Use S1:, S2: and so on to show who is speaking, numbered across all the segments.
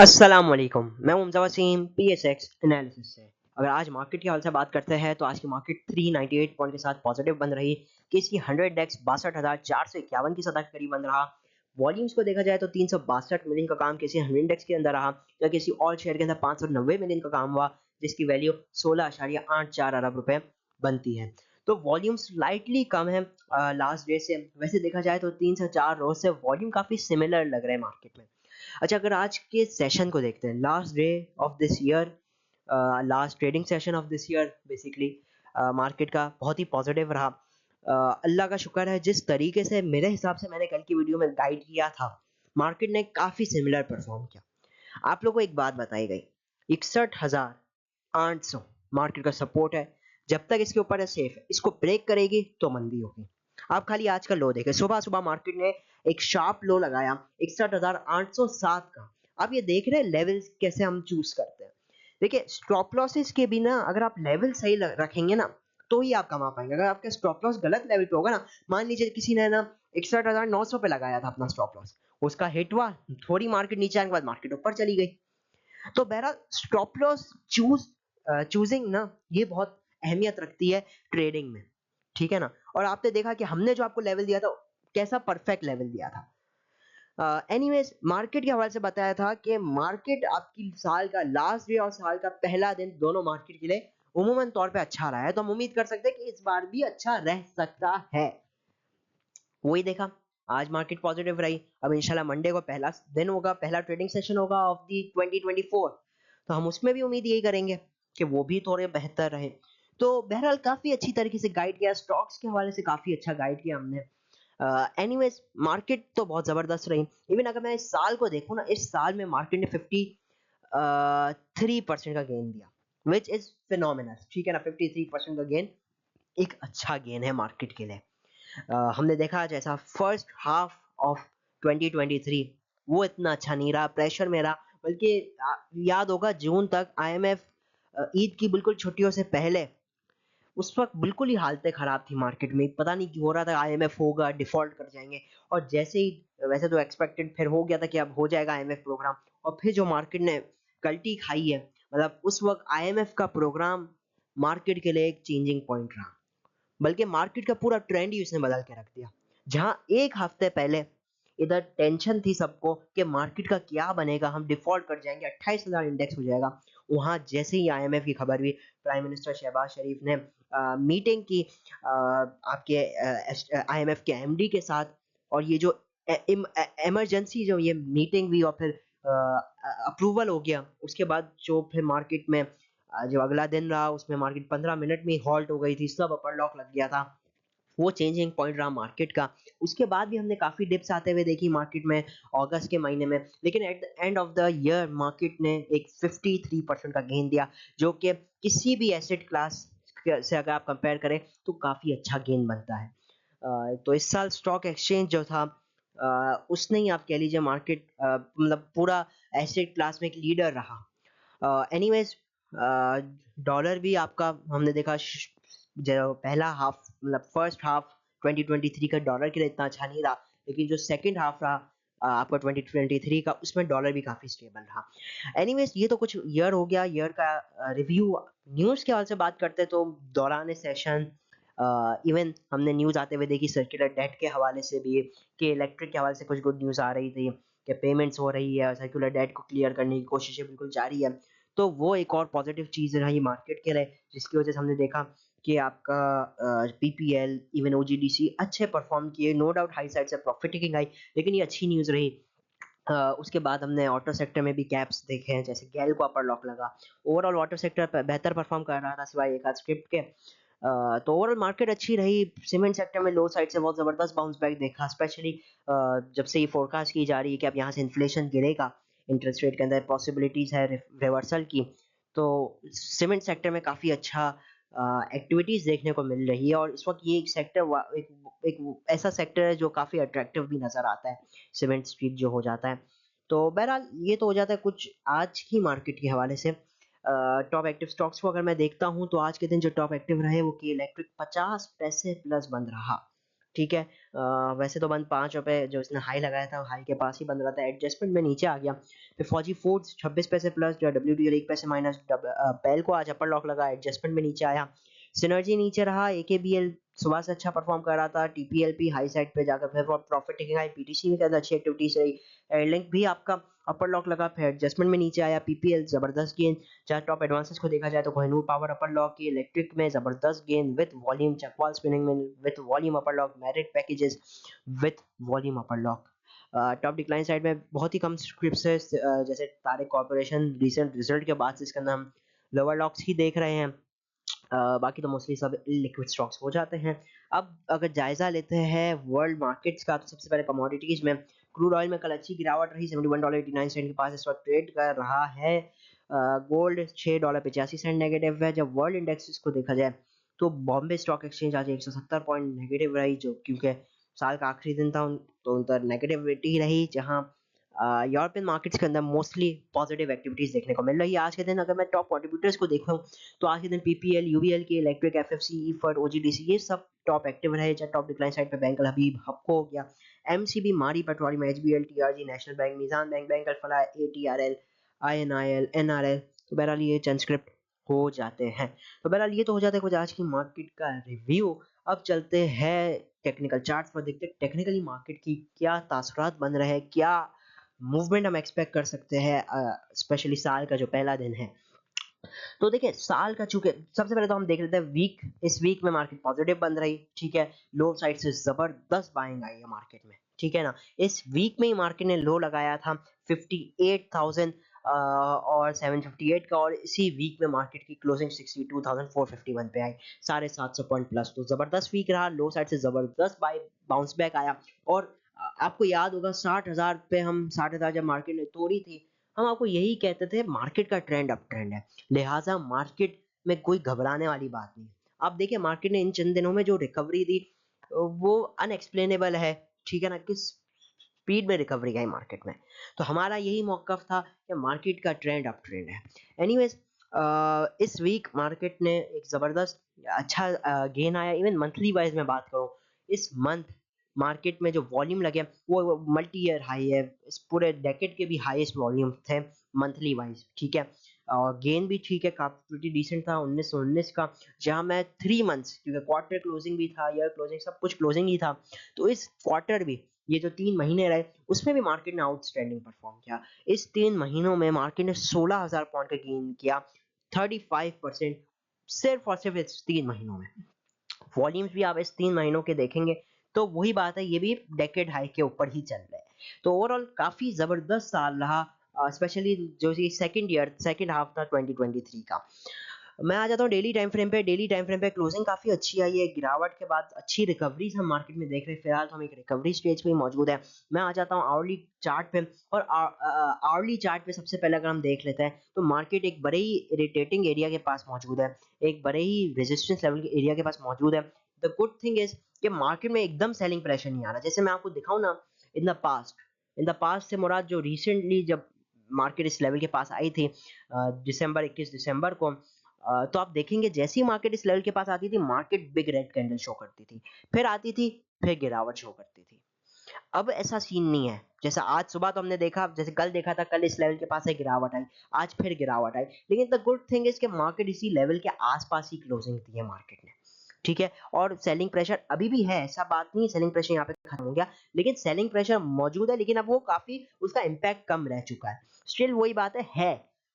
S1: अस्सलाम वालेकुम। मैं मुमज़ा वसीम पीएसएक्स एनालिसिस से। अगर आज मार्केट के हाल से बात करते हैं तो आज की मार्केट 398 पॉइंट के साथ पॉजिटिव बन रही कि इसकी 100 इंडेक्स 62,451 की सतह के करीब बन रहा। वॉल्यूम्स को देखा जाए तो 362 मिलियन का काम किसी 100 इंडेक्स के अंदर रहा, या किसी ऑल शेयर के अंदर 590 मिलियन का काम हुआ, जिसकी वैल्यू 16.84 अरब रुपए बनती है। तो वॉल्यूम स्लाइटली कम है लास्ट डे से। वैसे देखा जाए तो 3 से 4 रोज से वॉल्यूम काफी सिमिलर लग रहा है मार्केट में। अच्छा, अगर आज के सेशन को देखते हैं, last day of this year, last trading session of this year basically, market का बहुत ही पॉजिटिव रहा। अल्लाह का शुक्र है, जिस तरीके से मेरे हिसाब से मैंने कल की वीडियो में गाइड किया था, मार्केट ने काफी सिमिलर परफॉर्म किया। आप लोगों को एक बात बताई गई, 61,800 मार्केट का सपोर्ट है। जब तक इसके ऊपर है सेफ है, इसको ब्रेक करेगी तो मंदी होगी। आप खाली आज का लो देखें, सुबह सुबह मार्केट ने एक शार्प लो लगाया 61,807 का। आप ये देख रहे हैं लेवल्स कैसे हम चूज करते हैं। देखिए, स्टॉप लॉसेस के बिना अगर आप लेवल सही रखेंगे ना, तो ही आप कमा पाएंगे। अगर आपका स्टॉप लॉस गलत लेवल पे होगा ना, मान लीजिए किसी ने ना 61,900 पे लगाया था अपना स्टॉप लॉस, उसका हिट हुआ, थोड़ी मार्केट नीचे आने के बाद मार्केट ऊपर चली गई। तो बहरहाल स्टॉप लॉस चूजिंग ना, ये बहुत अहमियत रखती है ट्रेडिंग में, ठीक है ना। और आपने देखा कि हमने जो आपको लेवल दिया था, कैसा परफेक्ट लेवल दिया था। एनीवेज, मार्केट के हवाले से बताया था कि मार्केट आपकी साल का लास्ट डे और साल का पहला दिन दोनों मार्केट के लिए उमूमन तौर पे अच्छा रहा है, तो हम उम्मीद कर सकते हैं कि इस बार भी अच्छा रह सकता है। वही देखा, आज मार्केट पॉजिटिव रही। अब इंशाल्लाह मंडे को पहला दिन होगा, पहला ट्रेडिंग सेशन होगा ऑफ दी 2024, तो हम उसमें भी उम्मीद यही करेंगे कि वो भी थोड़े बेहतर रहे। तो बहरहाल काफी अच्छी तरीके से गाइड किया, स्टॉक्स के हवाले से काफी अच्छा गाइड किया हमने। एनीवेज, मार्केट तो बहुत जबरदस्त रही। इवन अगर मैं इस साल को देखूं ना, इस साल में मार्केट ने 53% का गेन दिया, विच इज फिनोमिनल, ठीक है ना। 53% का गेन एक अच्छा गेन है मार्केट के लिए। हमने देखा जैसा फर्स्ट हाफ ऑफ 2023 वो इतना अच्छा नहीं रहा, प्रेशर में रहा। बल्कि याद होगा जून तक आईएमएफ, ईद की बिल्कुल छुट्टियों से पहले, उस वक्त बिल्कुल ही हालतें खराब थी मार्केट में। पता नहीं क्यों हो रहा था, आईएमएफ होगा, डिफॉल्ट कर जाएंगे। और जैसे ही, वैसे तो एक्सपेक्टेड फिर हो गया था कि अब हो जाएगा आईएमएफ प्रोग्राम, और फिर जो मार्केट ने कल्टी खाई है, मतलब उस वक्त आईएमएफ का प्रोग्राम मार्केट के लिए एक चेंजिंग पॉइंट रहा। बल्कि मार्केट का पूरा ट्रेंड ही उसने बदल के रख दिया। जहां एक हफ्ते पहले इधर टेंशन थी सबको कि मार्केट का क्या बनेगा, हम डिफॉल्ट कर जाएंगे, 28,000 इंडेक्स हो जाएगा, वहां जैसे ही आईएमएफ की खबर हुई, प्राइम मिनिस्टर शहबाज शरीफ ने मीटिंग की आपके आईएमएफ के एमडी के साथ। और ये जो इमरजेंसी जो ये मीटिंग हुई और फिर अप्रूवल हो गया, उसके बाद जो फिर मार्केट में जो अगला दिन रहा, उसमें मार्केट 15 मिनट में हॉल्ट हो गई थी, सब अपर लॉक लग गया था। वो चेंजिंग पॉइंट रहा मार्केट का। उसके बाद भी हमने काफी डिप्स आते हुए देखी मार्केट में अगस्त के महीने में, लेकिन at the end of the year market ने एक 53% का गेन दिया, जो कि किसी भी एसेट क्लास से अगर आप कंपेयर करें तो काफी अच्छा गेन बनता है। तो इस साल स्टॉक एक्सचेंज जो था, उसने ही आप कह लीजिए मार्केट, मतलब पूरा एसेट क्लास में एक लीडर रहा। एनीवेज, डॉलर भी आपका हमने देखा, जो पहला हाफ, मतलब फर्स्ट हाफ 2023 का डॉलर के लिए इतना अच्छा नहीं रहा, लेकिन जो सेकंड हाफ रहा आपका 2023 का, उसमें डॉलर भी काफी स्टेबल रहा। एनीवेज, ये तो कुछ ईयर हो गया, ईयर का रिव्यू। न्यूज़ के हवाले से बात करते हैं तो दौरान सेशन इवन हमने न्यूज़ आते हुए देखी सर्कुलर डेट के हवाले से भी, कि इलेक्ट्रिक के हवाले से कुछ गुड न्यूज़ आ रही थी कि पेमेंट्स हो रही है, सर्कुलर डेट को क्लियर करने की कोशिशें बिल्कुल जारी है। तो वो एक और पॉजिटिव चीज़ रही मार्केट के लिए, जिसकी वजह से हमने देखा कि आपका पीपीएल, इवन ओजीडीसी अच्छे परफॉर्म किए। नो डाउट हाई साइड से प्रॉफिट टेकिंग आई, लेकिन ये अच्छी न्यूज़ रही। उसके बाद हमने ऑटो सेक्टर में भी गैप्स देखे हैं, जैसे गैल को अपर लॉक लगा। ओवरऑल ऑटो सेक्टर बेहतर परफॉर्म कर रहा था सिवाय एक आध स्क्रिप्ट के। तो ओवरऑल मार्केट अच्छी रही। सीमेंट सेक्टर में लो साइड से बहुत जबरदस्त बाउंस बैक देखा, स्पेशली जब से ये फोरकास्ट की जा रही है कि अब यहाँ से इन्फ्लेशन गिरेगा, इंटरेस्ट रेट के अंदर पॉसिबिलिटीज है रिवर्सल की। तो सीमेंट सेक्टर में काफी अच्छा एक्टिविटीज देखने को मिल रही है, और इस वक्त ये एक सेक्टर, एक ऐसा सेक्टर है जो काफी अट्रैक्टिव भी नजर आता है, सीमेंट स्ट्रीट जो हो जाता है। तो बहरहाल ये तो हो जाता है कुछ आज की मार्केट के हवाले से। टॉप एक्टिव स्टॉक्स को अगर मैं देखता हूं, तो आज के दिन जो टॉप एक्टिव रहे वो की इलेक्ट्रिक 50 पैसे प्लस बंद रहा, ठीक है। वैसे तो बंद 5 रुपए जो इसने हाई लगाया था हाई के पास ही बंद रहा था, एडजस्टमेंट में नीचे आ गया। फिर फौजी फूड्स 26 पैसे प्लस, जो डब्ल्यूटीएल 1 पैसे माइनस, पेल को आज अपर लॉक लगा, एडजस्टमेंट में नीचे आया। सिनर्जी नीचे रहा, एकेबीएल सुबह से अच्छा परफॉर्म कर रहा था, टीपीएलपी हाई साइड पे जाकर फिर प्रॉफिट टेकिंग आई, पीटीसी में ज्यादा अच्छी एक्टिविटीज रही, एयरलिंक भी आपका अपर लॉक लगा, फिर एडजस्टमेंट में नीचे आया, पीपीएल जबरदस्त गेन। चाहे टॉप एडवांसेस को देखा जाए तो कोहिनूर पावर अपर लॉक की, इलेक्ट्रिक में जबरदस्त gain with volume, Chakwal spinning में with volume upper lock, merit packages with volume upper lock. Top decline side में बहुत ही कम स्क्रिप्ट्स है, जैसे तारिक कॉर्पोरेशन रिसेंट रिजल्ट के बाद से इसके अंदर हम लोअर लॉक्स ही देख रहे हैं। बाकी तो मोस्टली सब लिक्विड स्टॉक्स हो जाते हैं। अब अगर जायजा लेते हैं वर्ल्ड मार्केट्स का, तो सबसे पहले कमोडिटीज में क्रूड ऑयल में कल अच्छी गिरावट रही, $71.89 के पास इस वक्त ट्रेड कर रहा है। गोल्ड $6.85 नेगेटिव है। जब वर्ल्ड इंडेक्सेस को देखा जाए तो बॉम्बे स्टॉक एक्सचेंज आज 170 पॉइंट नेगेटिव रही, जो क्योंकि साल का आखिरी दिन था तो उन पर नेगेटिविटी रही, जहां यूरोपियन मार्केट्स के अंदर मोस्टली पॉजिटिव एक्टिविटीज देखने को मिल रही है। आज के दिन अगर मैं टॉप कंट्रीब्यूटर्स को देखूं तो आज के दिन पीपीएल, यूबीएल के, इलेक्ट्रिक, एफएफसी, ईफड, ओजीडीसी ये सब टॉप एक्टिव रहे। चाहे टॉप डिक्लाइन साइड पे बैंक अल हबीब, हपको हो गया, एमसीबी, मारी पटवारी में HBL, TRG, national bank, Meezan bank, bank Al Falah, ATRL, INIL, NRL. तो बहरहाल ये चंद स्क्रिप्ट हो जाते हैं। तो बहरहाल ये तो हो जाता है कुछ आज की मार्केट का रिव्यू। अब चलते हैं टेक्निकल चार्ट्स पर, देखते हैं टेक्निकली मार्केट की क्या तासुरात बन रहे हैं, क्या मूवमेंट हम एक्सपेक्ट कर सकते हैं, स्पेशली साल का जो पहला दिन है। तो देखिए साल का, चूंकि सबसे पहले तो हम देख लेते हैं वीक। इस वीक में मार्केट पॉजिटिव बन रही, ठीक है। लो साइड से जबरदस्त बाइंग आई है मार्केट में, ठीक है ना। इस वीक में ही मार्केट ने लो लगाया था 58,000 और 758 का, और इसी वीक में मार्केट की क्लोजिंग 62,451 पे आई, 750 पॉइंट प्लस। तो जबरदस्त वीक रहा, लो साइड से जबरदस्त बाउंस बैक आया। और आपको याद होगा 60,000 पे, हम 60,000 जब मार्केट ने तोड़ी थी, हम आपको यही कहते थे मार्केट का ट्रेंड अप ट्रेंड है, लिहाजा मार्केट में कोई घबराने वाली बात नहीं। आप देखिए मार्केट ने इन चंद दिनों में जो रिकवरी दी वो अनएक्सप्लेनेबल है, ठीक है ना, किस स्पीड में रिकवरी आई मार्केट में। तो हमारा यही मौकफ था कि मार्केट का ट्रेंड अप ट्रेंड है। एनीवेज, इस वीक मार्केट ने एक जबरदस्त अच्छा गेन आया। इवन मंथली वाइज में बात करूं, इस मंथ मार्केट में जो वॉल्यूम लगे वो मल्टी ईयर हाई है, इस पूरे डेकेड के भी हाईएस्ट वॉल्यूम थे मंथली वाइज, ठीक है। और गेन भी ठीक है, काफी डिसेंट था 1919 का, जहां मैं 3 मंथ्स, क्योंकि क्वार्टर क्लोजिंग भी था, ईयर क्लोजिंग, सब कुछ क्लोजिंग ही था, तो इस क्वार्टर भी, ये जो 3 महीने रहे उसमें भी मार्केट ने आउटस्टैंडिंग परफॉर्म किया। इस 3 महीनों में मार्केट ने 16,000 पॉइंट का गेन किया, 35% सिर्फ और सिर्फ इस 3 महीनों में। वॉल्यूम्स भी आप इस 3 महीनों के देखेंगे तो वही बात है, ये भी डेकेड हाई के ऊपर ही चल रहे हैं। तो ओवरऑल काफी जबरदस्त साल रहा, स्पेशली जो सेकंड हाफ था 2023 का। मैं आ जाता हूँ डेली टाइम फ्रेम पे। डेली टाइम फ्रेम पे क्लोजिंग काफी अच्छी आई है, गिरावट के बाद अच्छी रिकवरीज हम मार्केट में देख रहे हैं। फिलहाल तो हम एक रिकवरी स्टेज पे ही मौजूद है। मैं आ जाता हूँ आवरली चार्ट पे, और आवरली चार्ट पे सबसे पहले अगर हम देख लेते हैं तो मार्केट एक बड़े ही इरिटेटिंग एरिया के पास मौजूद है, एक बड़े ही रेजिस्टेंस लेवल के एरिया के पास मौजूद है। द गुड थिंग इज कि मार्केट में एकदम सेलिंग प्रेशर नहीं आ रहा। जैसे मैं आपको दिखाऊं ना, इन द पास्ट से मुराद जो रिसेंटली जब मार्केट इस लेवल के पास आई थी, 21 दिसंबर को, तो आप देखेंगे जैसी मार्केट इस लेवल के पास आती थी, market big red candle show करती थी, फिर आती थी, फिर गिरावट शो करती थी। अब ऐसा सीन नहीं है। जैसा आज सुबह तो हमने देखा, जैसे कल देखा था, कल इस लेवल के पास है, गिरावट आई, आज फिर गिरावट आई, लेकिन द गुड थिंग इज कि मार्केट इसी लेवल के आसपास ही क्लोजिंग दी है मार्केट ने, ठीक है। और सेलिंग प्रेशर अभी भी है, ऐसा बात नहीं है सेलिंग प्रेशर यहाँ पे खत्म हो गया, लेकिन सेलिंग प्रेशर मौजूद है, लेकिन अब वो काफी, उसका इम्पैक्ट कम रह चुका है। स्टिल वही बात है,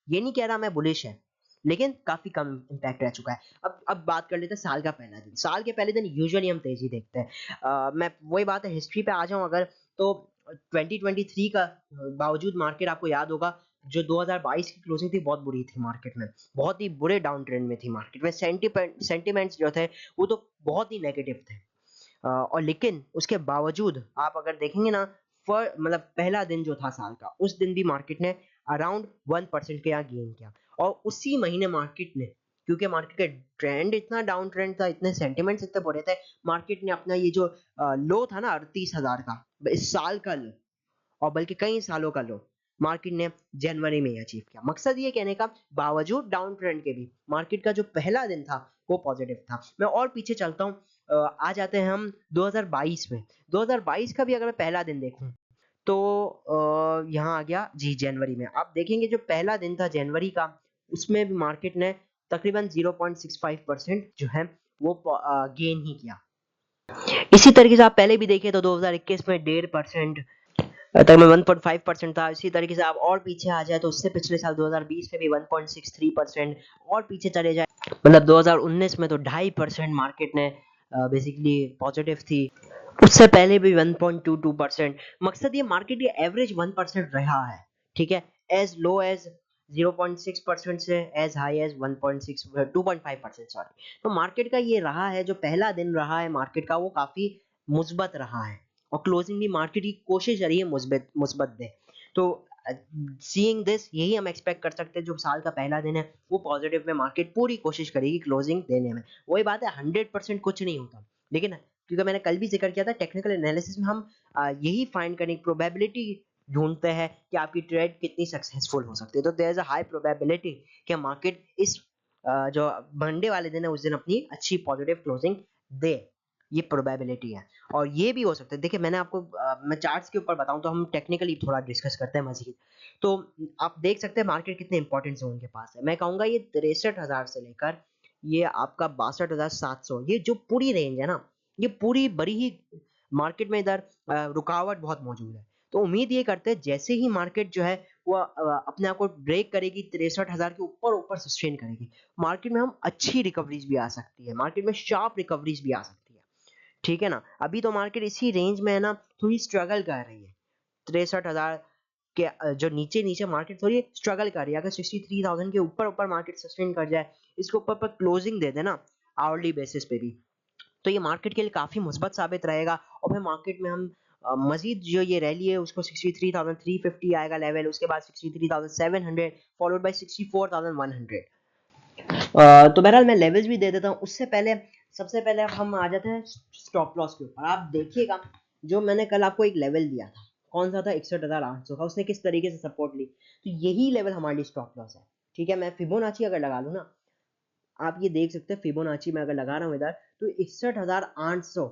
S1: ये नहीं कह रहा मैं बुलिश है, लेकिन काफी कम इम्पैक्ट रह चुका है। अब बात कर लेते हैं साल का पहला दिन। साल के पहले दिन यूजुअली हम तेजी देखते हैं। मैं वही बात है, हिस्ट्री पे आ जाऊं अगर, तो 2023 का बावजूद मार्केट, आपको याद होगा जो 2022 की क्लोजिंग थी बहुत बुरी थी मार्केट में, बहुत ही बुरे डाउन ट्रेंड में थी मार्केट में, सेंटिमेंट्स जो थे वो तो बहुत ही नेगेटिव थे। और लेकिन उसके बावजूद आप अगर देखेंगे ना, मतलब पहला दिन जो था साल का, उस दिन भी मार्केट ने अराउंड 1% के यहाँ गेन किया। और उसी महीने मार्केट ने, क्योंकि मार्केट का ट्रेंड इतना डाउन ट्रेंड था, इतने सेंटिमेंट्स इतने बुरे थे, मार्केट ने अपना ये जो लो था ना 38,000 का, इस साल का लो, और बल्कि कई सालों का लो, मार्केट ने जनवरी में ही अचीव किया। मकसद ये कहने का, बावजूद डाउन ट्रेंड के भी मार्केट का जो पहला दिन था वो पॉजिटिव था। मैं और पीछे चलता हूँ, आ जाते हैं हम 2022 में। 2022 का भी अगर मैं पहला दिन देखूं तो यहाँ आ गया जी जनवरी में। आप देखेंगे जो पहला दिन था जनवरी का, उसमें भी मार्केट ने तकरीबन 0.65% जो है वो गेन ही किया। इसी तरीके से आप पहले भी देखें तो 2021 में 1.5% तकरीबन 1.5% था। इसी तरीके से आप और पीछे आ जाए तो उससे पिछले साल 2020 में भी 1.63%, और पीछे चले जाए मतलब 2019 में तो 2.5% मार्केट ने बेसिकली पॉजिटिव थी। उससे पहले भी 1.22%। मकसद ये मार्केट ये एवरेज 1% रहा है, ठीक है, एज लो एज 0.6% से एज हाई एज 1.6 2.5%, सॉरी। तो मार्केट का ये रहा है, जो पहला दिन रहा है मार्केट का वो काफी मुस्बत रहा है, और क्लोजिंग भी मार्केट की कोशिश रही है मुस्बत मुस्बत दे। तो सीइंग दिस यही हम एक्सपेक्ट कर सकते हैं, जो साल का पहला दिन है वो पॉजिटिव में मार्केट पूरी कोशिश करेगी क्लोजिंग देने में। वही बात है 100% कुछ नहीं होता, लेकिन क्योंकि मैंने कल भी जिक्र किया था टेक्निकल एनालिसिस में हम यही फाइंड करने की प्रोबेबिलिटी ढूंढते हैं कि आपकी ट्रेड कितनी सक्सेसफुल हो सकती है। तो there is a high probability कि मार्केट इस जो मंडे वाले दिन है उस दिन अपनी अच्छी पॉजिटिव क्लोजिंग दे, ये प्रोबेबिलिटी है। और ये भी हो सकता है, देखिए मैंने आपको मैं चार्ट्स के ऊपर बताऊं तो हम टेक्निकली थोड़ा डिस्कस करते हैं मजीद। तो आप देख सकते हैं मार्केट कितने इंपॉर्टेंट जोन के पास है। मैं कहूंगा ये 63,000 से लेकर ये आपका 62,700, ये जो पूरी रेंज है ना, ये पूरी बड़ी ही मार्केट में इधर रुकावट बहुत मौजूद है। तो उम्मीद ये करते हैं जैसे ही मार्केट जो है वो अपने आप को ब्रेक करेगी 63,000 के ऊपर ऊपर सस्टेन करेगी, मार्केट में हम अच्छी रिकवरीज भी आ सकती है, मार्केट में शार्प रिकवरीज भी आ सकती है, ठीक है ना। अभी तो मार्केट इसी रेंज में है ना, थोड़ी स्ट्रगल कर रही है 63,000 के जो नीचे नीचे मार्केट थोड़ी स्ट्रगल कर रही है। अगर 63,000 के ऊपर ऊपर मार्केट सस्टेन कर जाए, इसके ऊपर पर क्लोजिंग दे देना आवरली बेसिस पे भी, तो ये मार्केट के लिए काफी मुस्बत साबित रहेगा। और फिर मार्केट में हम मजीद जो ये रैली है उसको 63,350 आएगा लेवल, उसके बाद 63,700 फॉलोड बाय 64,100। तो बहरहाल मैं लेवल्स भी दे देता हूँ। उससे पहले सबसे पहले अब हम आ जाते हैं स्टॉप लॉस के ऊपर। आप देखिएगा जो मैंने कल आपको एक लेवल दिया था, कौन सा था, 61,800 का, उसने किस तरीके से सपोर्ट ली, तो यही लेवल हमारी स्टॉप लॉस है, ठीक है। मैं फिबोनाची अगर लगा लूँ ना, आप ये देख सकते हैं फिबोनाची में अगर लगा रहा हूँ इधर तो 61,800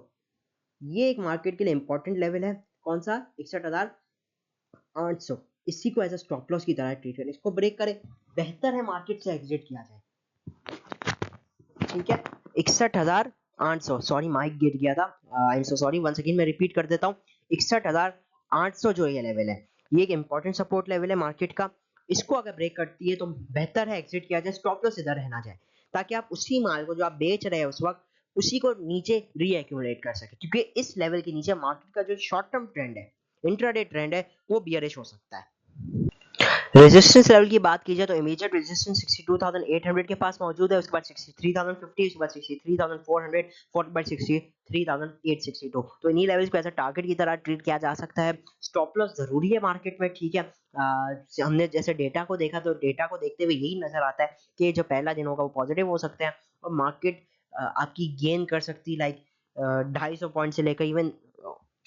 S1: ये एक मार्केट के लिए इंपॉर्टेंट लेवल है। कौन सा, 61,800, इसी को एज स्टॉप लॉस की तरह ट्रीट करें, इसको ब्रेक करें, बेहतर है मार्केट से एग्जिट किया जाए, ठीक है। 61,800, सॉरी माइक गिर गया था, I am so sorry, once again मैं रिपीट कर देता हूँ। 61,800 जो ये लेवल है, ये एक इंपॉर्टेंट सपोर्ट लेवल है मार्केट का। इसको अगर ब्रेक करती है तो बेहतर है एग्जिट किया जाए, स्टॉप लॉस इधर रहना जाए, ताकि आप उसी माल को जो आप बेच रहे हैं उस वक्त उसी को नीचे रीएक्यूमुलेट कर सके, क्योंकि इस लेवल के नीचे मार्केट का जो शॉर्ट टर्म ट्रेंड है, इंट्राडे ट्रेंड है, वो बियरिश हो सकता है। रेजिस्टेंस लेवल की बात की जाए तो इमीडिएट रेजिस्टेंस 62,800 के पास मौजूद है, उसके बाद 63,050, उसके बाद 63,400, फॉलोड बाय 63,862। तो इन्हीं लेवल्स को ऐसा टारगेट की तरह ट्रीट किया जा सकता है। स्टॉप लॉस जरूरी है मार्केट में, ठीक है। हमने जैसे डेटा को देखा तो डेटा को देखते हुए यही नजर आता है कि जो पहला दिन होगा वो पॉजिटिव हो सकते हैं, और मार्केट आपकी गेन कर सकती है लाइक 250 पॉइंट से लेकर इवन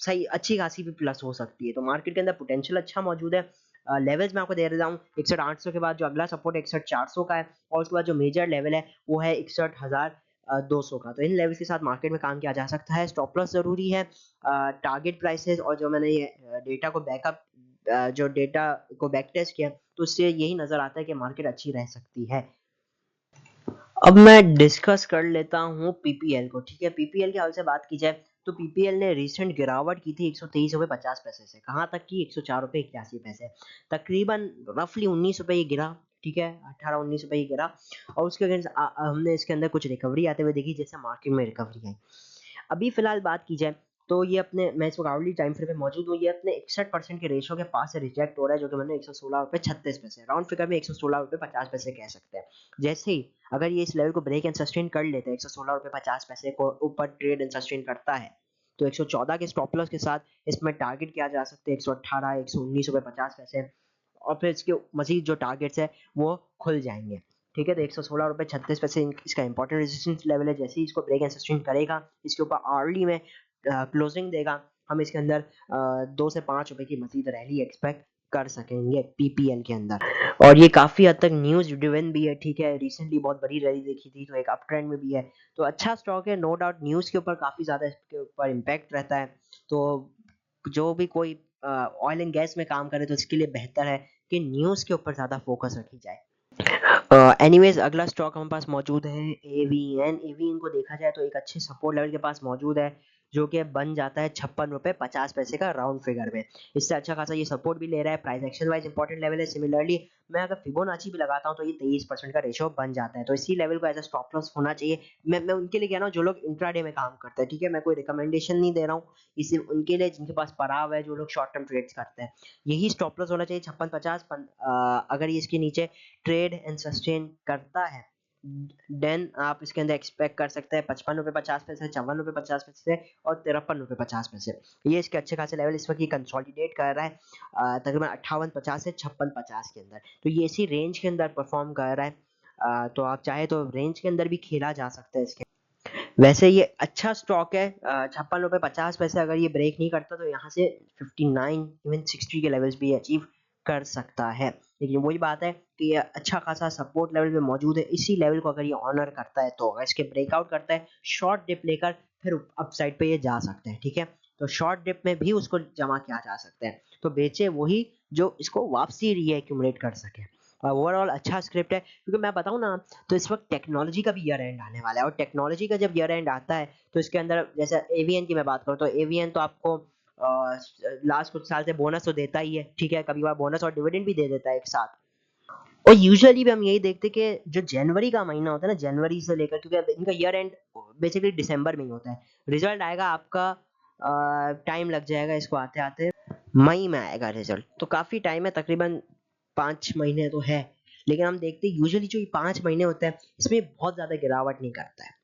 S1: सही अच्छी खासी भी प्लस हो सकती है। तो मार्केट के अंदर पोटेंशियल अच्छा मौजूद है। लेवल्स मैं आपको दे देता हूँ, 61,800 के बाद जो अगला सपोर्ट 61,400 का है, और उसके बाद जो मेजर लेवल है वो है 61,200 का। तो इन लेवल्स के साथ मार्केट में काम किया जा सकता है। स्टॉप लॉस जरूरी है, टारगेट प्राइसेस, और जो मैंने ये डेटा को बैकअप जो डेटा को बैक टेस्ट किया तो उससे यही नजर आता है कि मार्केट अच्छी रह सकती है। अब मैं डिस्कस कर लेता हूँ पीपीएल को, ठीक है। पीपीएल के हाल से बात की जाए तो पीपीएल ने रिसेंट गिरावट की थी 123 रुपए 50 पैसे से, कहाँ तक की 104 रुपए 81 पैसे, तकरीबन रफली 19 रुपए ये गिरा, ठीक है, 18-19 रुपए ये गिरा। और उसके अगेंस्ट हमने इसके अंदर कुछ रिकवरी आते हुए देखी, जैसे मार्केट में रिकवरी आई। अभी फिलहाल बात की जाए तो ये अपने, मैं इस वक्त आवर्ली टाइम फ्रेम में मौजूद हूँ, ये अपने 61% के रेशो के पास से रिजेक्ट हो रहा है, जो कि मैंने 116 रुपए 36 पैसे, राउंड फिगर में 116 रुपए 50 पैसे कह सकते हैं। जैसे ही अगर ये इस लेवल को ब्रेक एंड सस्टेन कर लेते हैं, 116 रुपए 50 पैसे को ऊपर ट्रेड एंड सस्टेन करता है, तो 114 के स्टॉप लॉस के साथ इसमें टारगेट किया जा सकता है 118 119 रुपए 50 पैसे, और फिर इसके मजीद जो टारगेट्स है वो खुल जाएंगे, ठीक है। तो 116 रुपए 36 पैसे इसका इंपॉर्टेंट रेजिस्टेंस लेवल है। जैसे ही इसको ब्रेक एंड सस्टेन करेगा, इसके ऊपर अर्ली में क्लोजिंग देगा, हम इसके अंदर 2 से 5 रुपए की मजीद रैली एक्सपेक्ट कर सकेंगे पीपीएल के अंदर। और ये काफी हद तक न्यूज ड्रिवन भी है, ठीक है, रिसेंटली बहुत बड़ी रैली देखी थी तो एक अप ट्रेंड में भी है, तो अच्छा स्टॉक है, नो डाउट न्यूज के ऊपर काफी ज्यादा इसके ऊपर इम्पैक्ट रहता है। तो जो भी कोई ऑयल एंड गैस में काम करे तो इसके लिए बेहतर है कि न्यूज के ऊपर ज्यादा फोकस रखी जाए। एनीवेज अगला स्टॉक हमारे पास मौजूद है एवीएन। एवीएन को देखा जाए तो एक अच्छे सपोर्ट लेवल के पास मौजूद है, जो कि बन जाता है 56 रुपए 50 पैसे का राउंड फिगर में। इससे अच्छा खासा ये सपोर्ट भी ले रहा है, price action wise important level है। सिमिलरली मैं अगर फिबोनाची भी लगाता हूँ तो ये 23% का रेशो बन जाता है, तो इसी लेवल को एज अ स्टॉप लॉस होना चाहिए। मैं उनके लिए कह रहा हूँ जो लोग इंट्राडे में काम करते हैं, ठीक है, मैं कोई रिकमेंडेशन नहीं दे रहा हूँ, इसे उनके लिए जिनके पास पड़ाव है, जो लोग शॉर्ट टर्म ट्रेड्स करते हैं, यही स्टॉप लॉस होना चाहिए 56-50। अगर ये इसके नीचे ट्रेड एंड सस्टेन करता है देन आप इसके अंदर एक्सपेक्ट कर सकते हैं 55 रुपए 50 पैसे, 54 रुपए 50 पैसे और 53 रुपए 50 पैसे। ये इसके अच्छे खासे लेवल इस वक्त ये कंसोलिडेट कर रहा है तकरीबन 58-50 से 56-50 के अंदर, तो ये इसी रेंज के अंदर परफॉर्म कर रहा है। तो आप चाहे तो रेंज के अंदर भी खेला जा सकता है इसके। वैसे ये अच्छा स्टॉक है, 56 रुपए 50 पैसे अगर ये ब्रेक नहीं करता तो यहाँ से 59 इवन 60 के लेवल्स भी अचीव कर सकता है। लेकिन वही बात है कि ये अच्छा खासा सपोर्ट लेवल पे मौजूद है, इसी लेवल को अगर ये ऑनर करता है तो अगर इसके ब्रेकआउट करता है शॉर्ट डिप लेकर फिर अपसाइड पे ये जा सकते हैं, ठीक है, तो शॉर्ट डिप में भी उसको जमा किया जा सकता है, तो बेचे वही जो इसको वापसी रीएक्यूमुलेट कर सके। ओवरऑल अच्छा स्क्रिप्ट है, क्योंकि मैं बताऊं ना तो इस वक्त टेक्नोलॉजी का भी ईयर एंड आने वाला है, और टेक्नोलॉजी का जब ईयर एंड आता है तो इसके अंदर जैसे एवीएन की मैं बात करूँ तो एवीएन तो आपको लास्ट कुछ साल से बोनस तो देता ही है, ठीक है, कभी बार बोनस और डिविडेंड भी दे देता है एक साथ। और यूजुअली भी हम यही देखते हैं कि जो जनवरी का महीना होता है ना, जनवरी से लेकर, क्योंकि अब इनका ईयर एंड बेसिकली दिसंबर में ही होता है, रिजल्ट आएगा आपका टाइम लग जाएगा इसको आते आते, मई में आएगा रिजल्ट, तो काफी टाइम है, तकरीबन 5 महीने तो है। लेकिन हम देखते हैं यूजुअली जो ये 5 महीने होते हैं इसमें बहुत ज्यादा गिरावट नहीं करता है।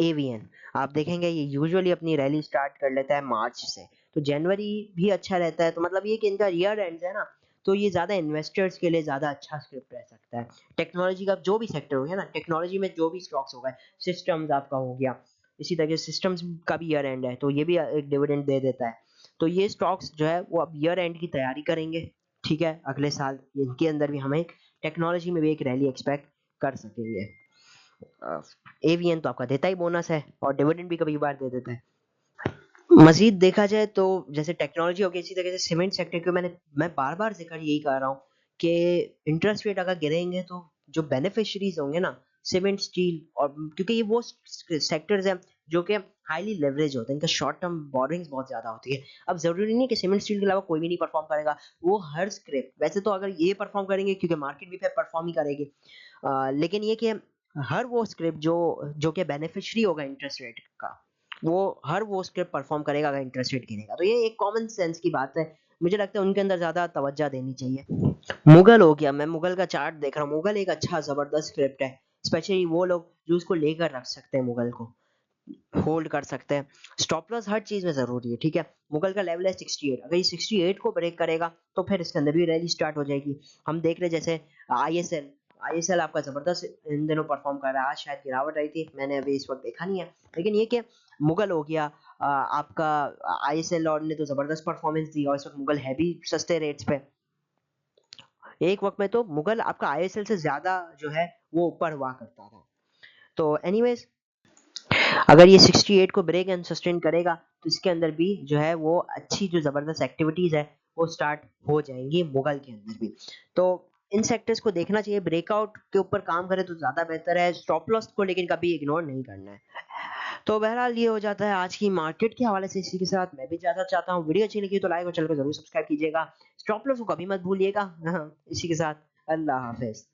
S1: एवीएन आप देखेंगे ये यूजुअली अपनी रैली स्टार्ट कर लेता है मार्च से, तो जनवरी भी अच्छा रहता है, तो मतलब ये कि इनका ईयर एंड है ना, तो ये ज्यादा इन्वेस्टर्स के लिए ज्यादा अच्छा स्क्रिप्ट रह सकता है। टेक्नोलॉजी का जो भी सेक्टर हो गया ना, टेक्नोलॉजी में जो भी स्टॉक्स हो गए, सिस्टम्स आपका हो गया, इसी तरह से सिस्टम्स का भी ईयर एंड है तो ये भी एक डिविडेंड दे देता है, तो ये स्टॉक्स जो है वो अब ईयर एंड की तैयारी करेंगे, ठीक है, अगले साल इनके अंदर भी हमें टेक्नोलॉजी में भी एक रैली एक्सपेक्ट कर सकेंगे। एवीएन तो आपका देता ही बोनस है और डिविडेंड भी कभी कभार दे देता है। मजीद देखा जाए तो जैसे टेक्नोलॉजी हो गई, इसी तरह से सीमेंट सेक्टर के मैं बार बार जिक्र यही कर रहा हूँ कि इंटरेस्ट रेट अगर गिरेंगे तो जो बेनिफिशरीज होंगे ना, सीमेंट स्टील, और क्योंकि ये वो सेक्टर्स हैं जो कि हाईली लेवरेज होते हैं, इनका शॉर्ट टर्म बोरिंग्स बहुत ज्यादा होती है। अब जरूरी नहीं कि सीमेंट स्टील के अलावा कोई भी नहीं परफॉर्म करेगा, वो हर स्क्रिप्ट वैसे तो अगर ये परफॉर्म करेंगे क्योंकि मार्केट भी परफॉर्म ही करेगी, लेकिन ये कि हर वो स्क्रिप्ट जो जो कि बेनिफिशियरी होगा इंटरेस्ट रेट का, वो हर वो स्क्रिप्ट परफॉर्म करेगा अगर इंटरेस्ट रेट गिरेगा, तो ये एक कॉमन सेंस की बात है, मुझे लगता है उनके अंदर ज्यादा तवज्जो देनी चाहिए। मुगल हो गया, मैं मुगल का चार्ट देख रहा हूँ, मुगल एक अच्छा जबरदस्त स्क्रिप्ट है, स्पेशली वो लोग जो उसको लेकर रख सकते हैं, मुगल को होल्ड कर सकते हैं। स्टॉप लॉस हर चीज में जरूरी है, ठीक है, मुगल का लेवल है 68, अगर ये 68 को ब्रेक करेगा तो फिर इसके अंदर भी रैली स्टार्ट हो जाएगी। हम देख रहे जैसे आईएसएल, आईएसएल आपका जबरदस्त इन दिनों परफॉर्म कर रहा है, आज शायद गिरावट आई थी, मैंने अभी इस वक्त देखा नहीं है, लेकिन ये कि मुगल हो गया आपका आईएसएल और ने तो जबरदस्त परफॉर्मेंस दी, और इस वक्त मुगल है भी सस्ते रेट्स पे, एक वक्त में तो मुगल आपका आईएसएल से ज्यादा जो है वो ऊपर हुआ करता था। तो एनीवेज अगर ये 68 को ब्रेक एंड सस्टेन करेगा तो इसके अंदर भी जो है वो अच्छी जो जबरदस्त एक्टिविटीज है वो स्टार्ट हो जाएंगी मुगल के अंदर भी, तो इन सेक्टर्स को देखना चाहिए, ब्रेकआउट के ऊपर काम करे तो ज्यादा बेहतर है, स्टॉप लॉस को लेकिन कभी इग्नोर नहीं करना है। तो बहरहाल ये हो जाता है आज की मार्केट के हवाले से, इसी के साथ मैं भी इजाजत चाहता हूँ, वीडियो अच्छी लगी तो लाइक और चैनल को जरूर सब्सक्राइब कीजिएगा, स्टॉप लॉस को कभी मत भूलिएगा। इसी के साथ अल्लाह हाफिज।